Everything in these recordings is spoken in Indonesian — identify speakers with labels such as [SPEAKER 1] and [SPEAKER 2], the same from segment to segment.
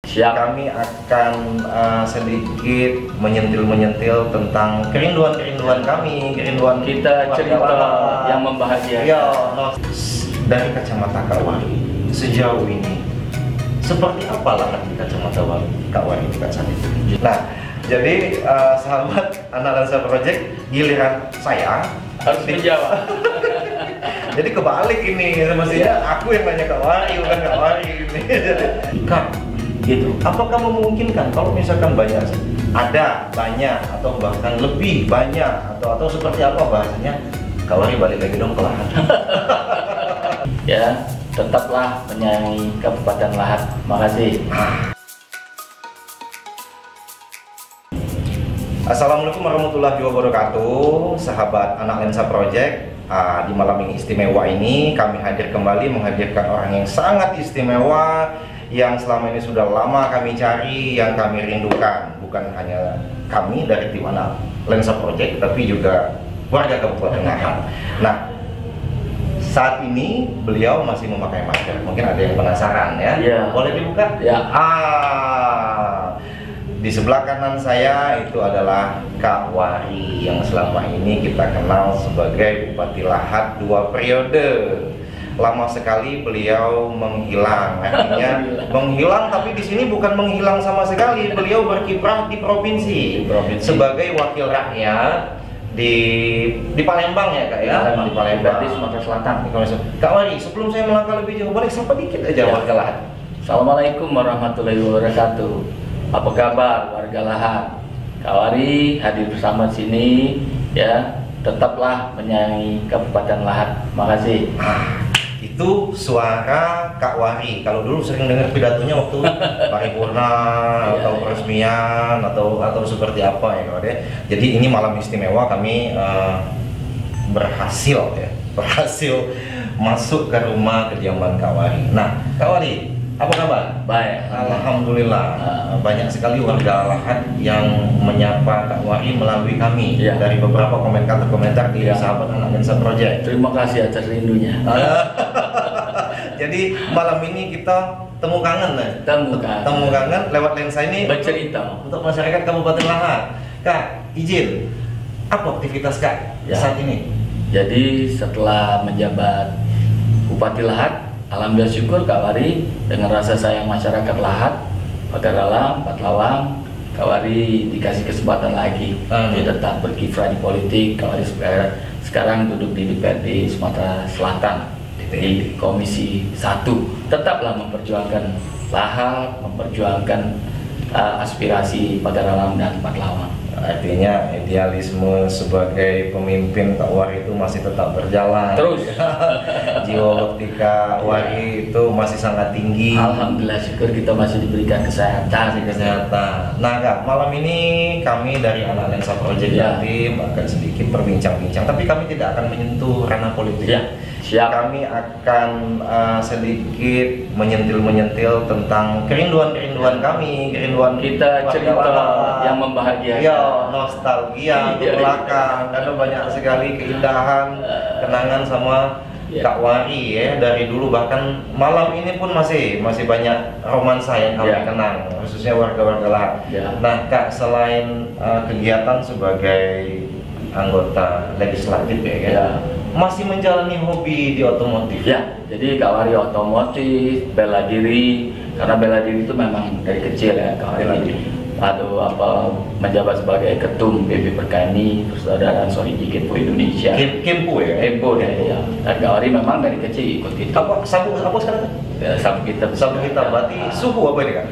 [SPEAKER 1] Siap.
[SPEAKER 2] Kami akan sedikit menyentil tentang kerinduan kami, kerinduan
[SPEAKER 1] Kita cerita yang membahagiakan.
[SPEAKER 2] Ya, dari kacamata Kak Wari, sejauh ini seperti apa lahan di kacamata Kak Wari Kak Sandi? Nah, jadi sahabat anak Lensa Project, giliran saya
[SPEAKER 1] Harus menjawab.
[SPEAKER 2] Jadi kebalik ini, semestinya aku yang nanya Kak Wari, bukan Kak Wari ini. Kak, gitu. Apakah memungkinkan kalau misalkan banyak, atau bahkan lebih banyak, atau seperti apa bahasanya, Kak Wari balik lagi dong ke lahan.
[SPEAKER 1] Ya, tetaplah menyayangi Kabupaten Lahat. Makasih.
[SPEAKER 2] Assalamualaikum warahmatullahi wabarakatuh, sahabat anak Lensa Project. Di malam yang istimewa ini kami hadir kembali menghadirkan orang yang sangat istimewa, yang selama ini sudah lama kami cari, yang kami rindukan. Bukan hanya kami dari tim anak Lensa Project, tapi juga warga Kabupaten Lahat. Nah, saat ini beliau masih memakai masker. Mungkin ada yang penasaran ya?
[SPEAKER 1] Ya.
[SPEAKER 2] Boleh dibuka?
[SPEAKER 1] Ya.
[SPEAKER 2] Di sebelah kanan saya itu adalah Kak Wari, yang selama ini kita kenal sebagai Bupati Lahat 2 periode. Lama sekali beliau menghilang, artinya menghilang, tapi di sini bukan menghilang sama sekali. Beliau berkiprah di provinsi, sebagai wakil rakyat di Palembang ya Kak ya, di Palembang,
[SPEAKER 1] di Sumatera Selatan.
[SPEAKER 2] Kak Wari, sebelum saya melangkah lebih jauh, boleh sapa dikit aja warga Lahat.
[SPEAKER 1] Assalamualaikum warahmatullahi wabarakatuh. Apa kabar warga Lahat? Kak Wari hadir bersama sini ya. Tetaplah menyayangi Kabupaten Lahat. Makasih.
[SPEAKER 2] Itu suara Kak Wari. Kalau dulu sering dengar pidatonya waktu paripurna atau peresmian atau seperti apa ya Kak Wari. Jadi ini malam istimewa, kami berhasil masuk ke rumah kediaman Kak Wari. Nah, Kak Wari, apa kabar?
[SPEAKER 1] Baik.
[SPEAKER 2] Alhamdulillah. Banyak sekali warga Lahat yang menyapa Kak Wari melalui kami dari beberapa komentar di sahabat anak Lensa Project.
[SPEAKER 1] Terima kasih atas rindunya.
[SPEAKER 2] Jadi malam ini kita temu kangen lah. Temu kangen lewat lensa ini
[SPEAKER 1] bercerita
[SPEAKER 2] untuk masyarakat Kabupaten Lahat. Kak, izin, apa aktivitas Kak saat ini?
[SPEAKER 1] Jadi setelah menjabat Bupati Lahat, alhamdulillah syukur Kak Wari dengan rasa sayang masyarakat Lahat, Pagaralam, Patlalang, Kak Wari dikasih kesempatan lagi untuk tetap berkiprah di politik. Kak Wari sekarang duduk di DPRD Sumatera Selatan di Komisi 1. Tetaplah memperjuangkan Lahat, memperjuangkan aspirasi Pagaralam dan Patlalang.
[SPEAKER 2] Artinya idealisme sebagai pemimpin Kak Wari itu masih tetap berjalan.
[SPEAKER 1] Terus.
[SPEAKER 2] Jiwa bakti Kak Wari itu masih sangat tinggi.
[SPEAKER 1] Alhamdulillah syukur kita masih diberikan kesehatan.
[SPEAKER 2] Nah Kak, malam ini kami dari anak Lensa Project tim akan sedikit berbincang-bincang, tapi kami tidak akan menyentuh ranah politik.
[SPEAKER 1] Siap.
[SPEAKER 2] Kami akan sedikit menyentil tentang kerinduan kami, kerinduan
[SPEAKER 1] kita cerita yang membahagiakan.
[SPEAKER 2] Ya, nostalgia ke belakang, karena banyak sekali keindahan, kenangan sama Kak Wari ya dari dulu, bahkan malam ini pun masih banyak romansa yang kami kenang, khususnya warga-warga Lahat. Nah Kak, selain kegiatan sebagai anggota legislatif masih menjalani hobi di otomotif.
[SPEAKER 1] Jadi Kak Wari otomotif, bela diri, karena bela diri itu memang dari kecil ya Kak Wari. Menjabat sebagai ketum BB Perkani Persaudaraan Sorry Kempo Indonesia.
[SPEAKER 2] Kempo ya?
[SPEAKER 1] Kempo ya. Dan Kak Wari memang dari kecil ikut itu.
[SPEAKER 2] Apa sekarang?
[SPEAKER 1] Sapu hitam.
[SPEAKER 2] Berarti suhu apa ini Kak?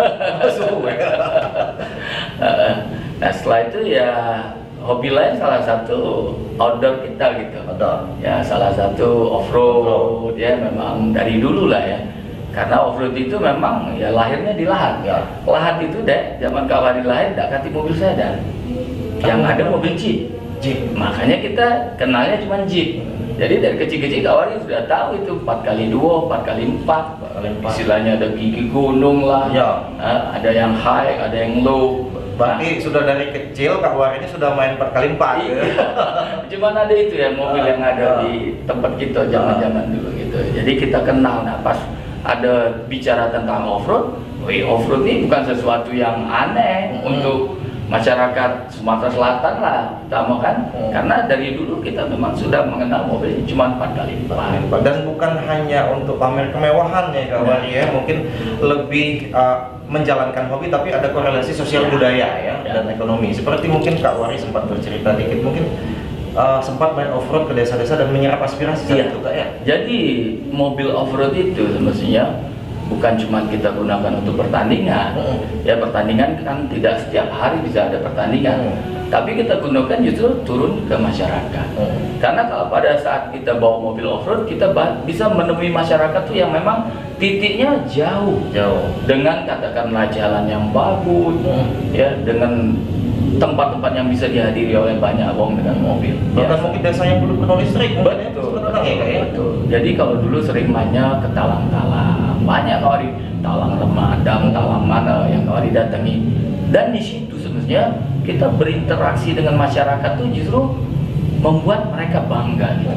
[SPEAKER 2] Suhu ya.
[SPEAKER 1] Nah setelah itu ya hobi lain salah satu outdoor kita gitu. Ya salah satu off-road ya, memang dari dulu lah ya. Karena off-road itu memang ya lahirnya di Lahat. Lahat itu zaman Kak Wari lahir tidak ganti mobil sedan. Yang ada mobil Jeep. Makanya kita kenalnya cuma Jeep. Jadi dari kecil-kecil Kak Wari sudah tahu itu 4x2, 4x4. Istilahnya ada gigi gunung lah. Ada yang high, ada yang low.
[SPEAKER 2] Berarti sudah dari kecil Kak Wari ini sudah main 4x4 ya?
[SPEAKER 1] Cuman ada itu ya mobil yang ada di tempat kita zaman-zaman dulu gitu. Jadi kita kenal. Nah pas ada bicara tentang off-road, off-road ini bukan sesuatu yang aneh untuk masyarakat Sumatera Selatan lah, utama kan, karena dari dulu kita memang sudah mengenal mobil ini cuma 4 kali lipat.
[SPEAKER 2] Dan bukan hanya untuk pamer kemewahan ya Kak Wari ya, mungkin lebih menjalankan hobi tapi ada korelasi sosial budaya ya, dan ekonomi. Seperti mungkin Kak Wari sempat bercerita dikit, mungkin sempat main off-road ke desa-desa dan menyerap aspirasi saat itu Kak ya.
[SPEAKER 1] Jadi mobil off-road itu semestinya bukan cuma kita gunakan untuk pertandingan, ya pertandingan kan tidak setiap hari bisa ada pertandingan, tapi kita gunakan justru turun ke masyarakat. Karena kalau pada saat kita bawa mobil off-road, kita bisa menemui masyarakat tuh yang memang titiknya jauh, dengan katakanlah jalan yang bagus, ya dengan tempat-tempat yang bisa dihadiri oleh banyak orang dengan mobil.
[SPEAKER 2] Bahkan mungkin desa yang belum kenal listrik,
[SPEAKER 1] betul. Jadi kalau dulu sering mainnya ke talang-talang, banyak kalau di talang Remadam, talang mana yang kalau didatangi, dan di situ sebenarnya kita berinteraksi dengan masyarakat tuh justru membuat mereka bangga gitu.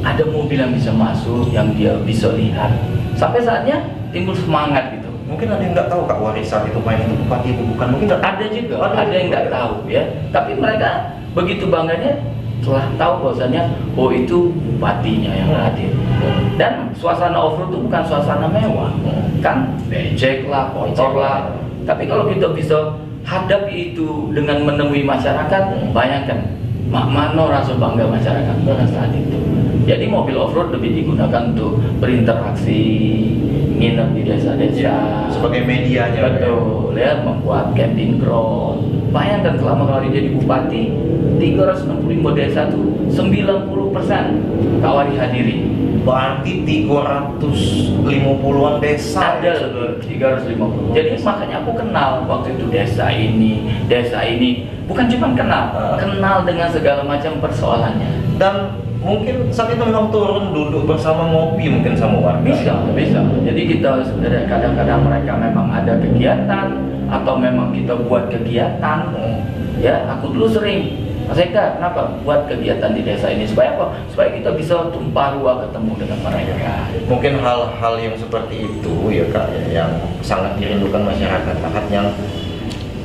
[SPEAKER 1] Ada mobil yang bisa masuk, yang dia bisa lihat, sampai saatnya timbul semangat gitu.
[SPEAKER 2] Mungkin ada yang nggak tahu Kak Wari saat itu main itu bupati bukan, mungkin
[SPEAKER 1] ada juga, ada yang nggak tahu ya. Tapi mereka begitu bangganya setelah tahu bahwasanya oh itu bupatinya yang hadir. Dan suasana off-road itu bukan suasana mewah, kan becek lah, kotor lah. Tapi kalau kita bisa hadapi itu dengan menemui masyarakat, bayangkan mak mano rasa bangga masyarakat pada saat itu. Jadi mobil off-road lebih digunakan untuk berinteraksi, nginep di desa-desa
[SPEAKER 2] sebagai medianya.
[SPEAKER 1] Betul, ya, membuat camping ground. Bayangkan selama kali jadi bupati, 365 desa tuh 90% Kak Wari hadiri.
[SPEAKER 2] Berarti 350-an desa
[SPEAKER 1] ada 350. Jadi makanya aku kenal waktu itu desa ini, bukan cuma kenal dengan segala macam persoalannya.
[SPEAKER 2] Dan mungkin saat itu memang turun duduk bersama ngopi mungkin sama warga.
[SPEAKER 1] Bisa. Jadi kita sebenarnya kadang-kadang mereka memang ada kegiatan atau memang kita buat kegiatan. Ya, aku dulu sering, Mas Eka, kenapa buat kegiatan di desa ini supaya apa? Supaya kita bisa tumpah ruah ketemu dengan mereka.
[SPEAKER 2] Mungkin hal-hal yang seperti itu ya Kak, yang sangat dirindukan masyarakat, yang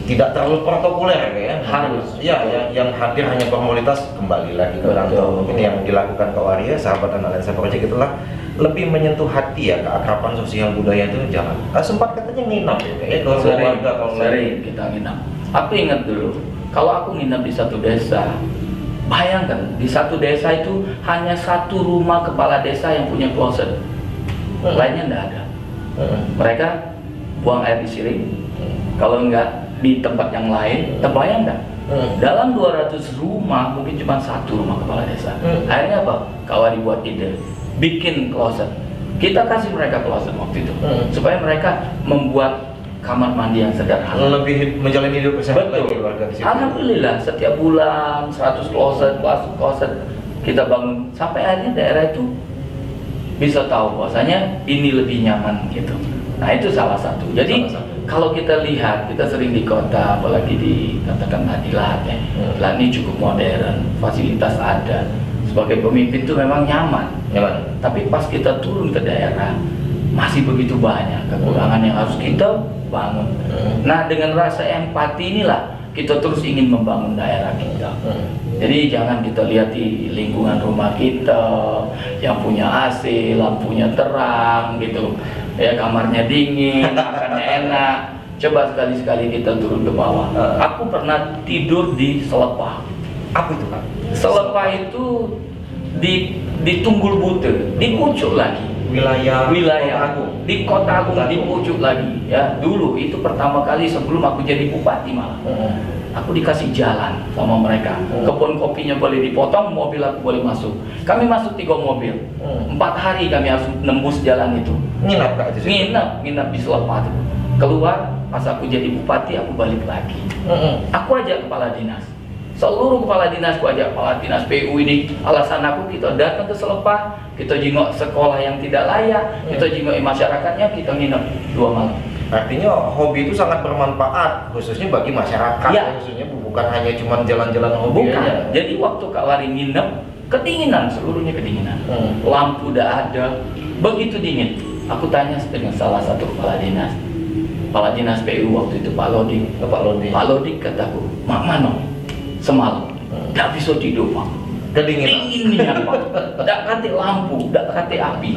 [SPEAKER 2] tidak terlalu protokoler ya,
[SPEAKER 1] harus
[SPEAKER 2] ya, yang hadir hanya formalitas. Kembali lagi ke orang tua, mungkin yang dilakukan Kak Wari ya, sahabat Anak Lensa Project itulah lebih menyentuh hati ya, keakraban sosial budaya itu jalan. Sempat katanya nginap ya kalau keluarga, kalau
[SPEAKER 1] sering kita nginap. Aku ingat dulu kalau aku nginap di satu desa, bayangkan di satu desa itu hanya satu rumah kepala desa yang punya kloset, lainnya enggak ada. Mereka buang air di sini, kalau enggak di tempat yang lain. Terbayang enggak? Dalam 200 rumah mungkin cuma satu rumah kepala desa. Akhirnya apa? Kak Wari buat ide, bikin kloset. Kita kasih mereka kloset waktu itu, supaya mereka membuat kamar mandi yang sederhana,
[SPEAKER 2] lebih menjalani hidup sehat lagi warga di situ.
[SPEAKER 1] Alhamdulillah setiap bulan 100 kloset kita bangun, sampai akhirnya daerah itu bisa tahu bahwasanya ini lebih nyaman gitu. Nah itu salah satu. Jadi kalau kita lihat, kita sering di kota, apalagi di katakan Adilat ya, Adilat ini cukup modern, fasilitas ada. Sebagai pemimpin itu memang nyaman. Tapi pas kita turun ke daerah, masih begitu banyak kekurangan yang harus kita bangun. Nah dengan rasa empati inilah kita terus ingin membangun daerah kita. Jadi jangan kita lihat di lingkungan rumah kita yang punya AC, lampunya terang gitu, ya kamarnya dingin, makannya enak. Coba sekali-sekali kita turun ke bawah. Aku pernah tidur di Selepah.
[SPEAKER 2] Apa itu Kak?
[SPEAKER 1] Selepah itu di Tunggul Bute, di pucuk lagi.
[SPEAKER 2] Wilayah
[SPEAKER 1] di Kota Agung, di pucuk lagi ya. Dulu itu pertama kali sebelum aku jadi bupati malah. Aku dikasih jalan sama mereka. Kebun kopinya boleh dipotong, mobil aku boleh masuk. Kami masuk 3 mobil. 4 hari kami harus nembus jalan itu.
[SPEAKER 2] Nginap Kak di situ?
[SPEAKER 1] Nginap di Selepah itu. Keluar pas aku jadi bupati, aku balik lagi. Aku ajak kepala dinas. Seluruh kepala dinasku ajak, kepala dinas PU ini, alasan aku kita datang ke Selepah, kita jenguk sekolah yang tidak layak, kita jenguk masyarakatnya, kita nginep 2 malam.
[SPEAKER 2] Artinya hobi itu sangat bermanfaat, khususnya bagi masyarakat, khususnya bukan hanya cuma jalan-jalan hobi aja.
[SPEAKER 1] Jadi waktu Kak Wari nginep, kedinginan, seluruhnya kedinginan. Lampu udah ada, begitu dingin. Aku tanya dengan salah satu kepala dinas, Kepala Dinas PU waktu itu Pak Lodi. Pak Lodi kataku, Mak Mano, semalam nggak bisa tidur Pak. Dinginnya Pak, nggak kati lampu, nggak kati api.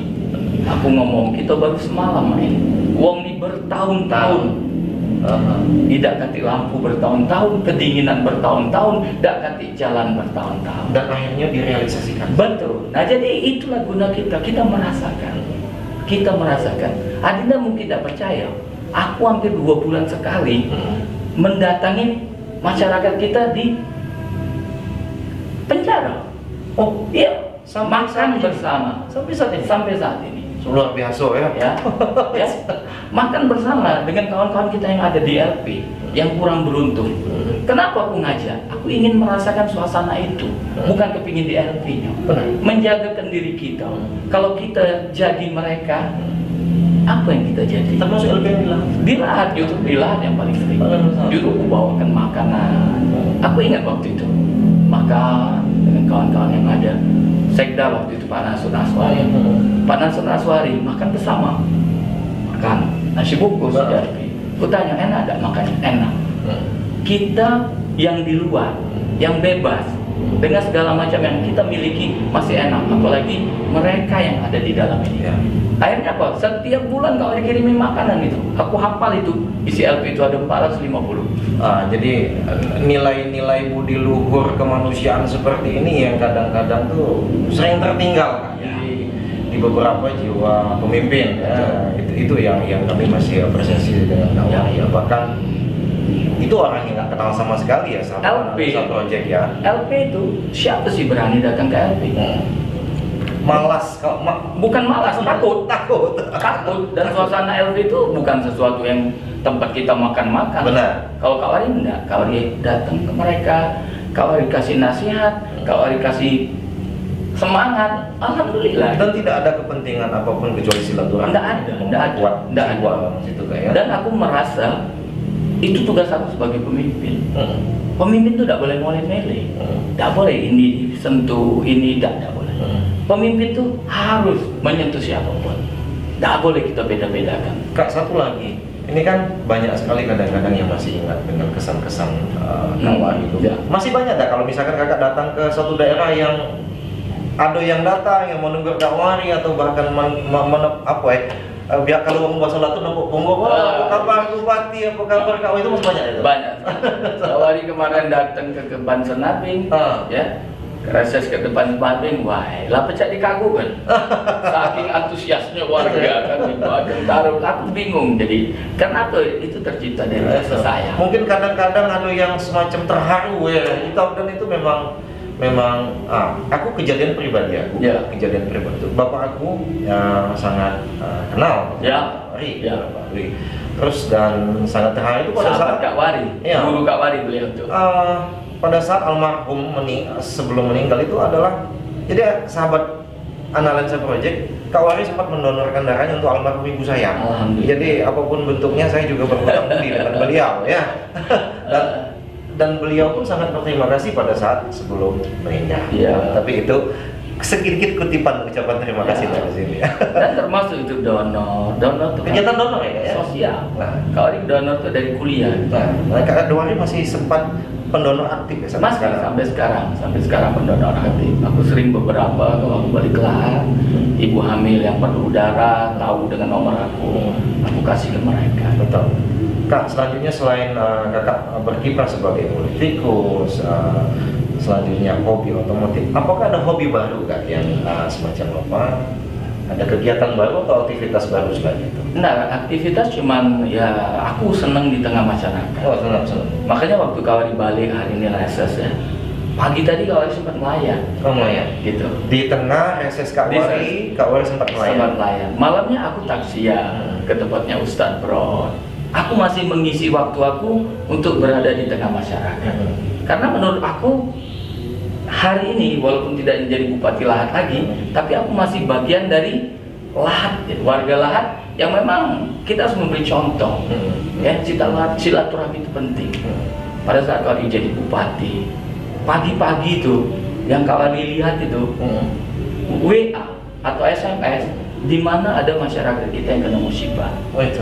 [SPEAKER 1] Aku ngomong, kita baru semalam main. Uang ini bertahun-tahun. Tidak kati lampu bertahun-tahun, kedinginan bertahun-tahun, tidak kati jalan bertahun-tahun.
[SPEAKER 2] Dan akhirnya direalisasikan.
[SPEAKER 1] Betul. Nah jadi itulah guna kita merasakan. Kita merasakan. Adinda mungkin tidak percaya. Aku hampir 2 bulan sekali mendatangi masyarakat kita di penjara.
[SPEAKER 2] Oh
[SPEAKER 1] iya, makan
[SPEAKER 2] ini.
[SPEAKER 1] bersama sampai saat ini.
[SPEAKER 2] Luar biasa ya.
[SPEAKER 1] Ya. Makan bersama dengan kawan-kawan kita yang ada di LP yang kurang beruntung. Kenapa aku ngajak? Aku ingin merasakan suasana itu, bukan kepingin di LP-nya. Menjagakan diri kita. Kalau kita jadi mereka, apa yang kita jadi?
[SPEAKER 2] Termasuk LP
[SPEAKER 1] di lahat, YouTube di lahat yang paling sering. Dulu aku bawakan makanan. Aku ingat waktu itu makan dengan kawan-kawan yang ada. Sekda waktu itu Pak Nasrul Aswari. Pak Nasrul Aswari makan bersama. Makan nasi bungkus LP. Aku tanya, enak gak makannya? Enak. Kita yang di luar, yang bebas, dengan segala macam yang kita miliki masih enak, apalagi mereka yang ada di dalam ini. Akhirnya apa? Setiap bulan kalau dikirimin makanan itu, aku hafal itu, isi LP itu ada 450.
[SPEAKER 2] Jadi nilai-nilai budi luhur kemanusiaan seperti ini yang kadang-kadang tuh sering tertinggal kan? Di beberapa jiwa pemimpin. Itu yang kami masih apresiasi dengan Kawari. Bahkan itu orang yang nggak kenal sama sekali ya sama
[SPEAKER 1] LP
[SPEAKER 2] project ya.
[SPEAKER 1] LP itu siapa sih berani datang ke LP?
[SPEAKER 2] Malas,
[SPEAKER 1] bukan malas, takut. Dan
[SPEAKER 2] Takut.
[SPEAKER 1] suasana LP itu bukan sesuatu yang tempat kita makan-makan.
[SPEAKER 2] Benar.
[SPEAKER 1] Kalau Kawari enggak, Kawari datang ke mereka, Kawari kasih nasihat, Kawari kasih semangat. Alhamdulillah.
[SPEAKER 2] Dan tidak ada kepentingan apapun kecuali silaturahmi.
[SPEAKER 1] Enggak ada.
[SPEAKER 2] Gitu kayak.
[SPEAKER 1] Dan aku merasa itu tugas aku sebagai pemimpin. Pemimpin itu tidak boleh mele-mele, tidak boleh ini sentuh, ini tidak boleh. Pemimpin itu harus menyentuh siapapun, tidak boleh kita beda-bedakan.
[SPEAKER 2] Kak, satu lagi, ini kan banyak sekali kadang-kadang yang masih ingat dengan kesan-kesan Kawari itu.
[SPEAKER 1] Ya.
[SPEAKER 2] Masih banyak tak kalau misalkan kakak datang ke suatu daerah yang ada yang datang yang menunggu Kawari atau bahkan biar kalau mau bahasa Latun apa kabar Bupati, apa kabar kau, itu masih banyak itu?
[SPEAKER 1] Banyak. Kawari kemarin datang ke Keban Senaping, ya, reses ke depan Senaping, wah, lah pecah dikagumkan. Saking antusiasnya warga kan, itu ada taruh, aku bingung. Jadi kenapa itu tercipta dari rasa sayang?
[SPEAKER 2] Mungkin kadang-kadang ada yang semacam terharu ya, dan itu memang aku kejadian pribadi kejadian pribadi itu bapak aku sangat kenal
[SPEAKER 1] Kawari.
[SPEAKER 2] Terus dan sangat terharu itu pada saat
[SPEAKER 1] Kawari, guru Kawari beliau itu.
[SPEAKER 2] Pada saat almarhum sebelum meninggal itu adalah jadi sahabat Analensa Project, Kawari sempat mendonorkan darahnya untuk almarhum ibu saya. Jadi apapun bentuknya saya juga berhutang budi dengan beliau ya. Dan beliau pun sangat berterima kasih pada saat sebelum meninggal. Tapi itu sedikit kutipan ucapan terima kasih dari sini.
[SPEAKER 1] Dan termasuk itu donor itu
[SPEAKER 2] kegiatan donor ya?
[SPEAKER 1] Sosial. Kawari donor itu dari kuliah.
[SPEAKER 2] Kakak Kawari masih sempat pendonor aktif ya
[SPEAKER 1] sampai sekarang pendonor aktif. Aku sering beberapa kalau aku balik ke lahan, ibu hamil yang perlu darah tahu dengan nomor aku kasih ke mereka.
[SPEAKER 2] Betul. Kak, selanjutnya selain kakak berkiprah sebagai politikus, selanjutnya hobi otomotif, apakah ada hobi baru kak yang semacam apa? Ada kegiatan baru atau aktivitas baru selain itu?
[SPEAKER 1] Nah, aktivitas cuman ya aku seneng di tengah masyarakat.
[SPEAKER 2] Senang.
[SPEAKER 1] Makanya waktu Kawari balik hari ini reses ya, pagi tadi Kawari sempat melayan.
[SPEAKER 2] Melayan? Gitu. Di tengah reses Kawari sempat melayan.
[SPEAKER 1] Malamnya aku taksian ke tempatnya Ustadz Bro. Aku masih mengisi waktu aku untuk berada di tengah masyarakat. Karena menurut aku hari ini walaupun tidak menjadi Bupati Lahat lagi, tapi aku masih bagian dari Lahat, warga Lahat yang memang kita harus memberi contoh. Ya, silaturahmi itu penting. Pada saat Kawari jadi Bupati, pagi-pagi itu yang Kawari lihat itu WA atau SMS di mana ada masyarakat kita yang kena musibah.
[SPEAKER 2] Oh itu.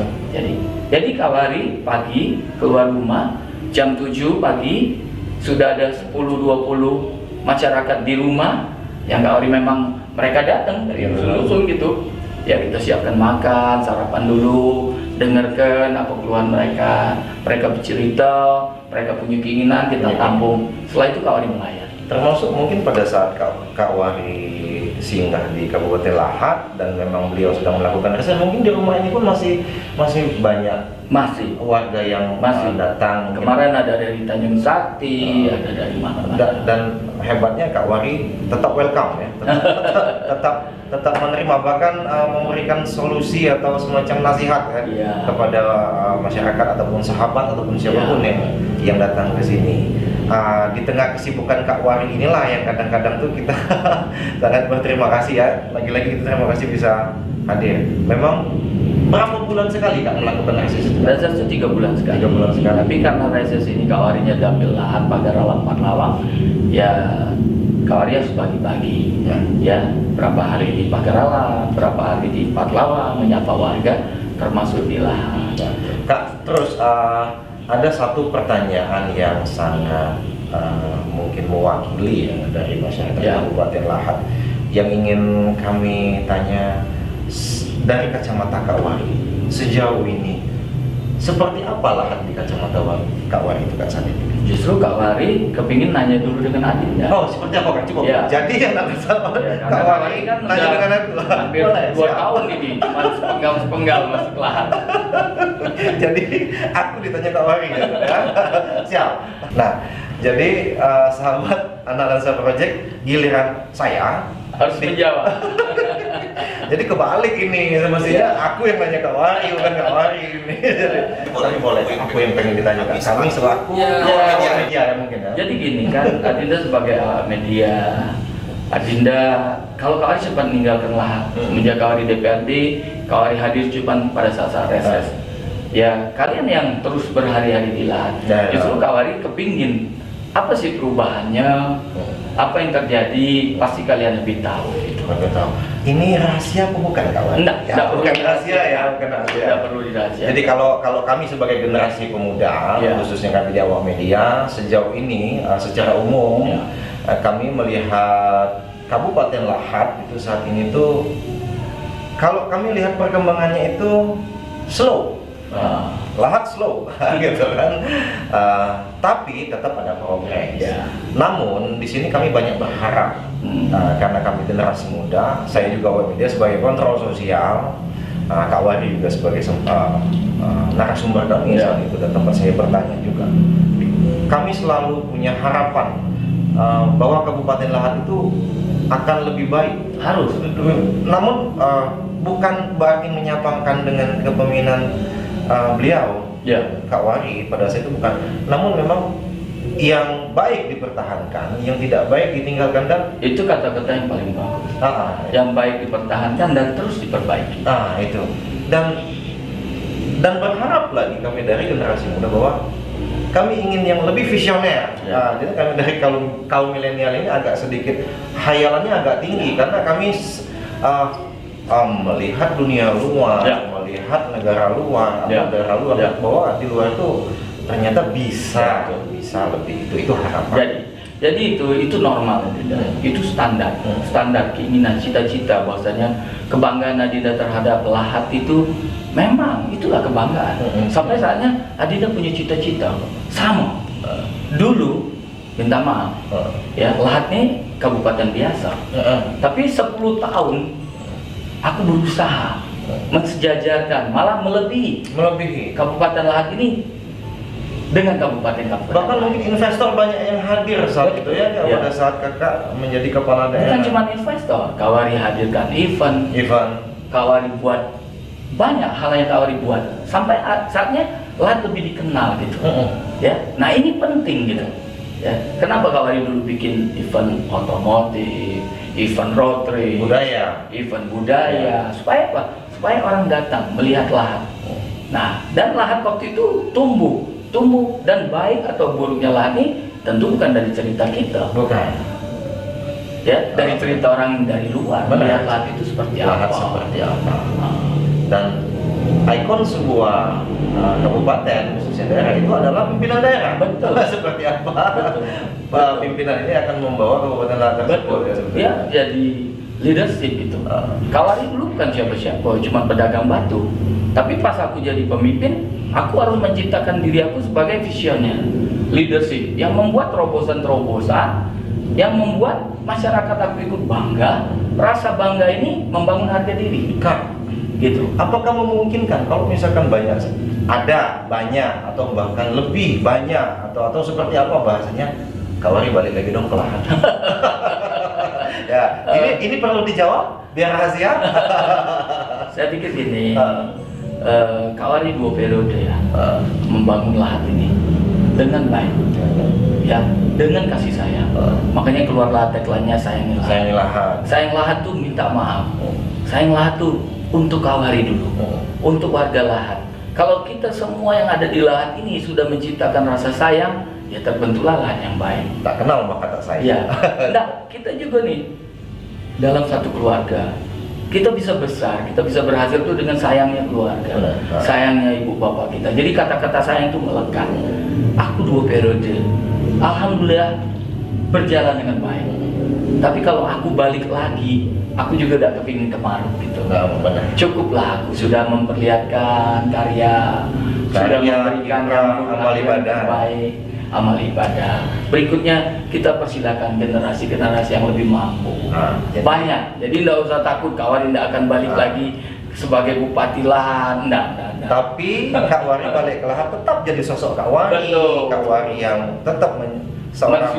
[SPEAKER 1] Jadi Kawari pagi keluar rumah jam 7 pagi sudah ada 10-20 masyarakat di rumah yang Kawari memang mereka datang dari usul-usul gitu. Ya kita siapkan makan, sarapan dulu, dengarkan apa keluhan mereka bercerita, mereka punya keinginan, kita tampung. Setelah itu Kawari melayani.
[SPEAKER 2] Termasuk mungkin pada saat Kawari singgah di Kabupaten Lahat dan memang beliau sedang melakukan riset, mungkin di rumah ini pun masih banyak warga yang datang.
[SPEAKER 1] Kemarin ada dari Tanjung Sakti, ada dari mana-mana.
[SPEAKER 2] Dan hebatnya Kawari tetap welcome ya, tetap menerima, bahkan memberikan solusi atau semacam nasihat kan kepada masyarakat ataupun sahabat ataupun siapapun yang datang ke sini. Di tengah kesibukan Kak Wari inilah yang kadang-kadang tuh kita sangat berterima kasih ya, lagi-lagi kita terima kasih bisa hadir. Memang berapa bulan sekali Kak melakukan reses?
[SPEAKER 1] Reses itu 3 bulan sekali.
[SPEAKER 2] 3 bulan sekali.
[SPEAKER 1] Tapi karena reses ini Kak Warinya Dapil Lahat, Pagarrawang, Pathlawang, ya Kak Wari harus bagi-bagi. Ya, berapa hari di Pagarrawang, berapa hari di Pathlawang, menyapa warga, termasuk di Lahat.
[SPEAKER 2] Kak, terus ada satu pertanyaan yang sangat mungkin mewakili ya dari masyarakat Kabupaten Lahat yang ingin kami tanya dari kacamata Kak Wari sejauh ini, seperti apa Lahat di kacamata Kak Wari itu Kak Sadin?
[SPEAKER 1] Justru Kak Wari kepingin nanya dulu dengan Adinda.
[SPEAKER 2] Oh, seperti apa Kak? Coba. Jadi yang sama Kak Wari
[SPEAKER 1] kan
[SPEAKER 2] nanya dengan aku.
[SPEAKER 1] Hampir 2 tahun ini, cuma sepenggal masuk Lahat.
[SPEAKER 2] Jadi aku ditanya Kak Wari ya. Siap. Nah, jadi sahabat Analisa Project, giliran saya
[SPEAKER 1] harus menjawab.
[SPEAKER 2] Jadi kebalik ini, semestinya aku yang nanya Kak Wari, bukan Kak Wari ini. Tapi boleh, aku yang pengen ditanyakan. Kami selaku media ya mungkin ya.
[SPEAKER 1] Jadi gini kan, Adinda sebagai media, Adinda kalau Kak Wari sempat meninggalkan Lahat, semenjak Kak Wari DPRD, Kak Wari hadir cuma pada saat reses. Ya kalian yang terus berhari-hari di Lahat, justru Kak Wari kepingin apa sih perubahannya, apa yang terjadi, pasti kalian lebih tahu gitu.
[SPEAKER 2] Ini rahasia apa bukan Kak Wari?
[SPEAKER 1] Enggak,
[SPEAKER 2] bukan rahasia ya, bukan rahasia.
[SPEAKER 1] Tidak perlu dirahasiakan.
[SPEAKER 2] Jadi kalau kami sebagai generasi pemuda, khususnya kami di awak media, sejauh ini secara umum kami melihat Kabupaten Lahat itu saat ini tuh, kalau kami lihat perkembangannya itu slow. Lahat slow gitu kan, tapi tetap ada progres. Namun di sini kami banyak berharap karena kami generasi muda, saya juga awak media sebagai kontrol sosial, Kak Wari juga sebagai narasumber kami saat itu dan tempat saya bertanya juga. Kami selalu punya harapan bahwa Kabupaten Lahat itu akan lebih baik.
[SPEAKER 1] Harus.
[SPEAKER 2] Namun bukan berarti menyatakan dengan kepemimpinan beliau, Kak Wari pada saat itu bukan. Namun memang yang baik dipertahankan, yang tidak baik ditinggalkan, dan
[SPEAKER 1] itu kata-kata yang paling bagus. Yang baik dipertahankan dan terus diperbaiki.
[SPEAKER 2] Itu. Dan berharap lagi kami dari generasi muda bahwa kami ingin yang lebih visioner. Jadi kami dari kaum milenial ini agak sedikit hayalannya agak tinggi karena kami melihat dunia luar, melihat negara luar, bahwa di luar itu ternyata bisa lebih, itu harapan.
[SPEAKER 1] Jadi itu normal, itu standar keinginan, cita-cita, bahwasanya kebanggaan Adinda terhadap Lahat itu memang itulah kebanggaan. Sampai saatnya Adinda punya cita-cita sama. Dulu minta maaf, Lahat ini kabupaten biasa, tapi 10 tahun aku berusaha mensejajarkan, malah melebihi Kabupaten Lahat ini dengan kabupaten.
[SPEAKER 2] Bahkan mungkin investor banyak yang hadir saat itu pada saat kakak menjadi kepala daerah.
[SPEAKER 1] Bukan cuma investor, Kak Wari hadirkan event, Kak Wari buat banyak hal yang Kak Wari buat sampai saatnya Lahat lebih dikenal gitu. Nah ini penting gitu. Kenapa Kak Wari dulu bikin event otomotif, event road trip, event budaya, supaya apa? Supaya orang datang melihat Lahat. Nah, dan Lahat waktu itu tumbuh dan baik atau buruknya Lahat ini tentu bukan dari cerita kita.
[SPEAKER 2] Bukan.
[SPEAKER 1] Ya, dari cerita orang dari luar, melihat lahat itu seperti
[SPEAKER 2] lahat
[SPEAKER 1] apa.
[SPEAKER 2] seperti apa. Dan ikon sebuah kabupaten khususnya daerah itu adalah pimpinan daerah.
[SPEAKER 1] Betul.
[SPEAKER 2] Seperti apa?
[SPEAKER 1] Betul.
[SPEAKER 2] Pimpinan ini akan membawa kabupaten lahat tersebut.
[SPEAKER 1] Betul. Dia jadi leadership itu. Kawari dulu bukan siapa-siapa, cuma pedagang batu. Tapi pas aku jadi pemimpin, aku harus menciptakan diri aku sebagai visioner, leadership yang membuat terobosan-terobosan, yang membuat masyarakat aku ikut bangga. Rasa bangga ini membangun harga diri.
[SPEAKER 2] Kak,
[SPEAKER 1] Gitu.
[SPEAKER 2] apakah memungkinkan kalau misalkan banyak atau bahkan lebih banyak atau seperti apa bahasanya, Kawari balik lagi dong ke lahan. Ya, ini perlu dijawab biar rahasia.
[SPEAKER 1] Saya pikir gini, Kawari 2 periode ya, membangun lahat ini dengan baik, ya, dengan kasih sayang. Makanya keluarlah tagline-nya sayangi lahat.
[SPEAKER 2] Sayangi lahan.
[SPEAKER 1] Sayang lahat tuh minta maaf. Sayang lahat tuh untuk Kawari dulu, untuk warga lahat. Kalau kita semua yang ada di lahat ini sudah menciptakan rasa sayang, ya terbentuklah lahat yang baik.
[SPEAKER 2] Tak kenal maka tak sayang.
[SPEAKER 1] Ya, nah kita juga nih dalam satu keluarga kita bisa besar, kita bisa berhasil tuh dengan sayangnya keluarga, sayangnya ibu bapak kita. Jadi kata-kata sayang itu melekat. Aku 2 periode, alhamdulillah berjalan dengan baik. Tapi kalau aku balik lagi, aku juga tidak kepingin kemaruk gitu. Cukuplah aku sudah memperlihatkan karya, sudah memberikan
[SPEAKER 2] amal ibadah.
[SPEAKER 1] Baik, amal ibadah. Berikutnya kita persilakan generasi-generasi yang lebih mampu. Banyak. Jadi tidak usah takut Kawari tidak akan balik lagi sebagai bupati lahan. Enggak.
[SPEAKER 2] Tapi Kak Wari balik ke lahan tetap jadi sosok Kak Wari.
[SPEAKER 1] Betul.
[SPEAKER 2] Kak Wari yang tetap seorang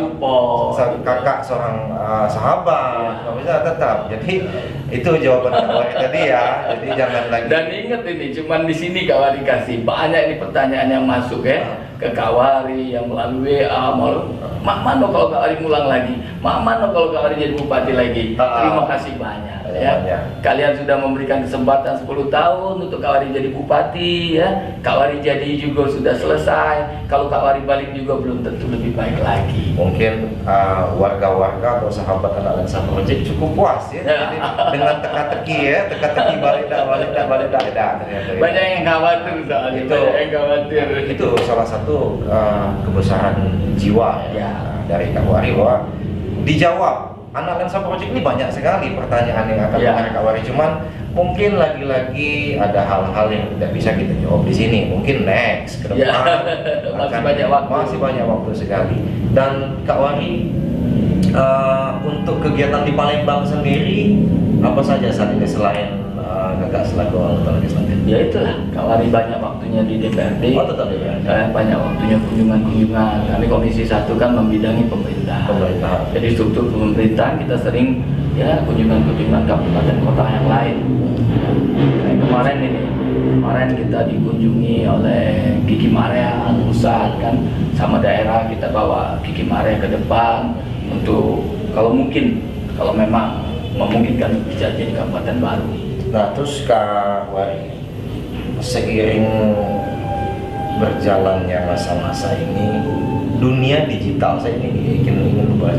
[SPEAKER 2] kakak, seorang sahabat, bisa tetap. Jadi itu jawaban Kak Wari tadi ya. Jadi jangan lagi.
[SPEAKER 1] Dan ingat ini, cuman di sini Kak Wari kasih banyak ini pertanyaan yang masuk ya ke Kak Wari yang melalui WA. Mak Mano kalau Kak Wari ngulang lagi, Mak Mano kalau Kak Wari jadi bupati lagi. Terima kasih banyak. Ya, kalian sudah memberikan kesempatan 10 tahun untuk Kak Wari jadi bupati ya. Kak Wari jadi juga sudah selesai. Kalau Kak Wari balik juga belum tentu lebih baik lagi.
[SPEAKER 2] Mungkin warga-warga atau sahabat anak lensa project cukup puas ya, jadi dengan teka-teki ya, teka-teki balik dah.
[SPEAKER 1] Banyak yang khawatir soal itu. Yang khawatir.
[SPEAKER 2] Itu salah satu kebesaran jiwa ya dari Kak Wari bahwa dijawab. Anak lensa project ini banyak sekali pertanyaan yang akan mengenai Kak Wari, cuman mungkin lagi-lagi ada hal-hal yang tidak bisa kita jawab di sini. Mungkin next ke depan masih banyak waktu sekali. Dan Kak Wari untuk kegiatan di Palembang sendiri apa saja saat ini selain Kakak selaku anggota legislatif?
[SPEAKER 1] Ya itulah, Kak Wari banyak waktunya di DPRD.
[SPEAKER 2] Oh tetap DPRD.
[SPEAKER 1] Banyak waktunya kunjungan-kunjungan. Kami Komisi 1 kan membidangi pemerintahan. Jadi struktur pemerintahan kita sering ya kunjungan-kunjungan kabupaten kota yang lain. Kemarin kita dikunjungi oleh Kiki Maria Pusat kan, sama daerah kita bawa Kiki Maria ke depan untuk kalau memang memungkinkan bisa jadi kabupaten baru.
[SPEAKER 2] Nah terus Kak Wari, seiring berjalannya masa-masa ini dunia digital, saya ingin membahas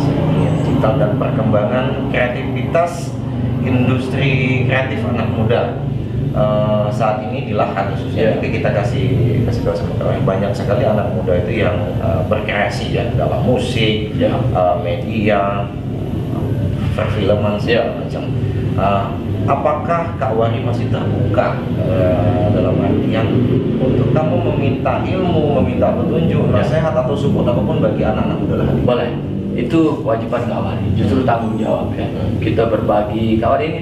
[SPEAKER 2] dunia digital dan perkembangan kreativitas industri kreatif anak muda saat ini di lahan khususnya. Kita kasih tahu sama Kak Wari, banyak sekali anak muda itu yang berkreasi ya dalam musik, media, perfilman segala macam. Apakah Kak Wari masih terbuka dalam artian untuk kamu meminta ilmu, meminta petunjuk, nasihat atau support apapun bagi anak-anak muda lahan?
[SPEAKER 1] Boleh, itu kewajiban Kak Wari, justru tanggung jawab ya. Kita berbagi. Kak Wari ini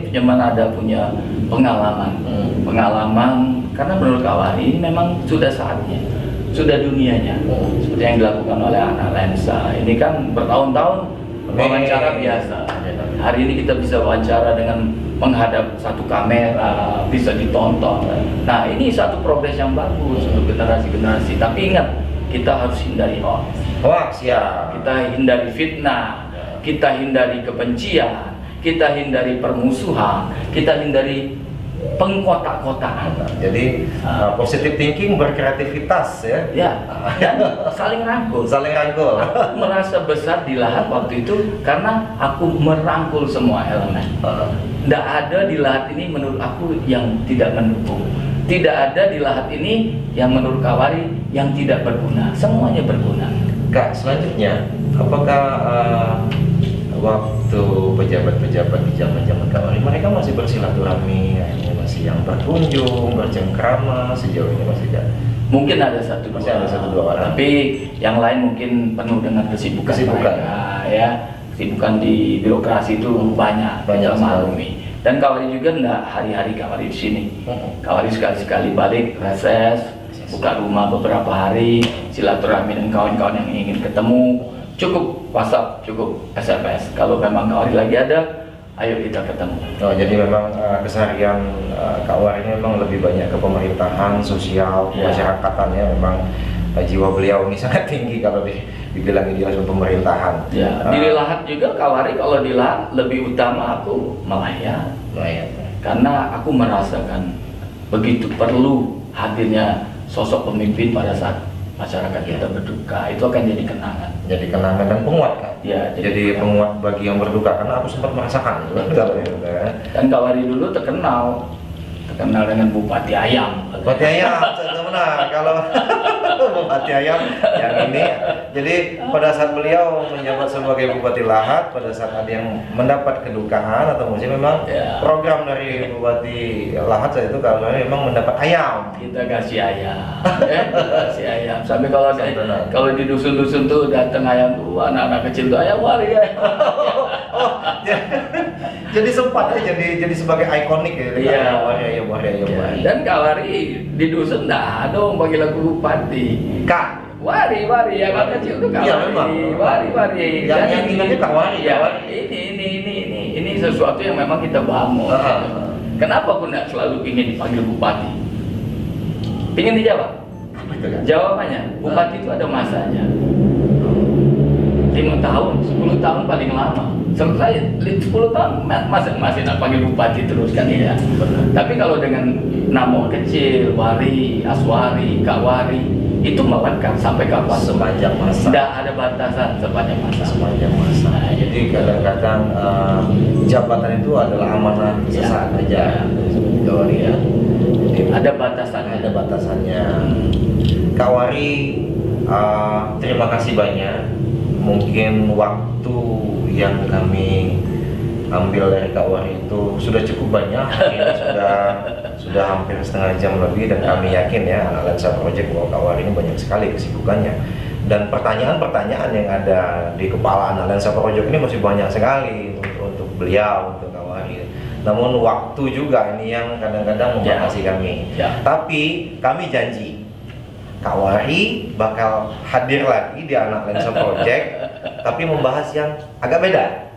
[SPEAKER 1] punya pengalaman karena menurut Kak Wari ini memang sudah saatnya, sudah dunianya seperti yang dilakukan oleh anak lensa. Ini kan bertahun-tahun wawancara biasa. Hari ini kita bisa wawancara dengan menghadap satu kamera, bisa ditonton. Nah ini satu progres yang bagus untuk generasi-generasi. Tapi ingat, kita harus hindari hoax ya. Kita hindari fitnah, kita hindari kebencian, kita hindari permusuhan, kita hindari pengkotak-kotaan.
[SPEAKER 2] Jadi positive thinking, berkreativitas ya.
[SPEAKER 1] Ya, dan saling rangkul.
[SPEAKER 2] Saling rangkul.
[SPEAKER 1] Aku merasa besar di Lahat waktu itu karena aku merangkul semua elemen. Tidak ada di Lahat ini menurut aku yang tidak mendukung. Tidak ada di Lahat ini yang menurut Kawari yang tidak berguna. Semuanya berguna.
[SPEAKER 2] Kak, selanjutnya, apakah waktu pejabat-pejabat di zaman-zaman Kawari mereka masih bersilaturahmi, masih yang berkunjung, bercengkrama, sejauh ini masih ada?
[SPEAKER 1] Mungkin ada satu
[SPEAKER 2] dua orang,
[SPEAKER 1] tapi yang lain mungkin penuh dengan kesibukan mereka, ya. Kesibukan di birokrasi itu banyak maklumi. Dan Kawari juga enggak hari-hari Kawari di sini. Kawari sekali-sekali balik reses, buka rumah beberapa hari, silaturahmi dengan kawan-kawan yang ingin ketemu. Cukup WhatsApp, cukup SMS. Kalau memang Kawari lagi ada, ayo kita ketemu.
[SPEAKER 2] Oh, jadi memang keseharian Kawari ini memang lebih banyak ke pemerintahan, sosial, kemasyarakatan. Memang jiwa beliau ini sangat tinggi kalau dibilang dia pemerintahan.
[SPEAKER 1] Ya, di Lahat juga Kawari, kalau di Lahat lebih utama aku melayani. Karena aku merasakan begitu perlu hadirnya sosok pemimpin pada saat masyarakat kita berduka, itu akan jadi kenangan.
[SPEAKER 2] Jadi kenangan dan penguat kan?
[SPEAKER 1] Ya,
[SPEAKER 2] jadi penguat bagi yang berduka, karena aku sempat merasakan.
[SPEAKER 1] Dan Kawari dulu terkenal dengan Bupati Ayam.
[SPEAKER 2] Bupati Ayam, benar. Kalau Bupati Ayam yang ini, jadi pada saat beliau menjabat sebagai Bupati Lahat, pada saat ada yang mendapat kedukaan atau mungkin memang program dari Bupati Lahat saat itu kalau memang mendapat ayam.
[SPEAKER 1] Kita kasih ayam, kasih ayam. Sampai kalau di dusun-dusun tuh datang ayam tuh, anak-anak kecil tuh ayam wari ya.
[SPEAKER 2] Jadi sempat ya, jadi sebagai ikonik ya.
[SPEAKER 1] Iya.
[SPEAKER 2] Wari.
[SPEAKER 1] Dan Kawari di dusun nggak ada orang panggil aku bupati.
[SPEAKER 2] Kak.
[SPEAKER 1] Wari ya, anak kecil tuh Kawari.
[SPEAKER 2] Iya memang.
[SPEAKER 1] Wari.
[SPEAKER 2] Yang ingatnya Kawari.
[SPEAKER 1] Ya, ini sesuatu yang memang kita bangun. Kenapa aku nggak selalu ingin dipanggil bupati? Ingin dijawab? Jawabannya, bupati itu ada masanya. 5 tahun, 10 tahun paling lama. Selesai 10 tahun masih nak panggil bupati terus kan ya. Tapi kalau dengan nama kecil, Wari, Aswari, Kawari, itu melekat sampai kapan?
[SPEAKER 2] Sepanjang masa.
[SPEAKER 1] Tidak ada batasan sepanjang masa.
[SPEAKER 2] Nah, jadi kadang-kadang jabatan itu adalah amanah sesaat aja. Kawari ya. Jadi,
[SPEAKER 1] ada batasannya.
[SPEAKER 2] Kawari, terima kasih banyak. Mungkin waktu yang kami ambil dari Kawari itu sudah cukup banyak. Ini sudah hampir setengah jam lebih, dan kami yakin ya anak Lensa Project bahwa Kawari ini banyak sekali kesibukannya, dan pertanyaan-pertanyaan yang ada di kepala anak Lensa Project ini masih banyak sekali untuk beliau, untuk Kawari. Namun waktu juga ini yang kadang-kadang membatasi kami. Tapi kami janji Kawari bakal hadir lagi di anak Lensa Project, tapi membahas yang agak beda.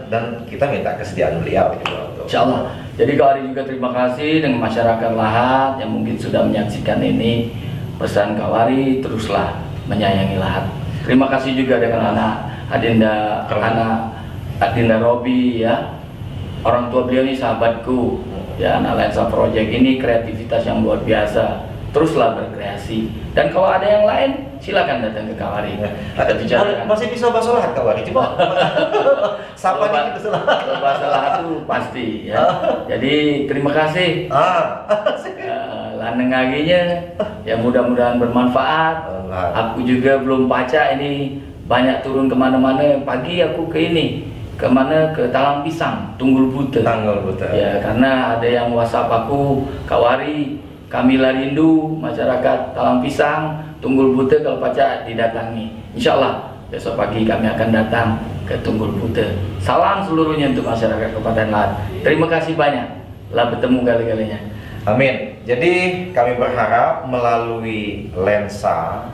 [SPEAKER 2] Dan kita minta kesediaan beliau gitu.
[SPEAKER 1] Insya Allah. Jadi Kawari juga terima kasih dengan masyarakat Lahat yang mungkin sudah menyaksikan ini. Pesan Kawari, teruslah menyayangi Lahat. Terima kasih juga dengan anak Adinda Robi ya. Orang tua beliau ini sahabatku. Ya, anak Lensa Project ini kreativitas yang luar biasa. Teruslah berkreasi, dan kalau ada yang lain silakan datang ke Kawari. Kita bicarakan.
[SPEAKER 2] Masih bisa bahasa Lahat Kawari, coba. Sapa nih kita
[SPEAKER 1] bahasa Lahat itu pasti ya. Jadi terima kasih. Lanengaginya ya, mudah-mudahan bermanfaat. Aku juga belum baca ini, banyak turun kemana-mana. Pagi aku ke ini, kemana, ke Talang Pisang, Tunggul Buta. Ya, karena ada yang WhatsApp aku, Kawari, kami rindu masyarakat Talang Pisang, Tunggul Buta kalau Paca didatangi. Insya Allah besok pagi kami akan datang ke Tunggul Buta. Salam seluruhnya untuk masyarakat Kabupaten Lahat. Terima kasih banyak, lah bertemu kali-kalinya.
[SPEAKER 2] Amin. Jadi kami berharap melalui Lensa,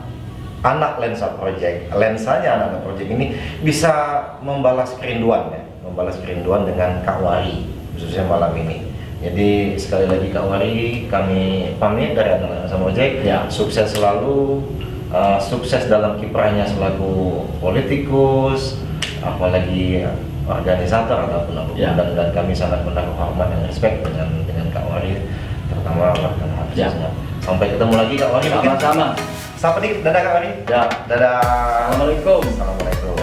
[SPEAKER 2] anak Lensa Project, lensanya anak Project ini bisa membalas kerinduan ya, dengan Kawari khususnya malam ini. Jadi sekali lagi Kawari, kami pamit dari anak Lensa Project. Sukses selalu, sukses dalam kiprahnya selaku politikus, apalagi organisator ataupun apapun, dan kami sangat menaruh hormat dan respect dengan Kak Wari, terutama rekan harusnya. Sampai ketemu lagi Kak Wari.
[SPEAKER 1] Sama-sama.
[SPEAKER 2] Sapa dikit, dadah Kak Wari.
[SPEAKER 1] Ya.
[SPEAKER 2] Dadah.
[SPEAKER 1] Assalamualaikum.
[SPEAKER 2] Assalamualaikum.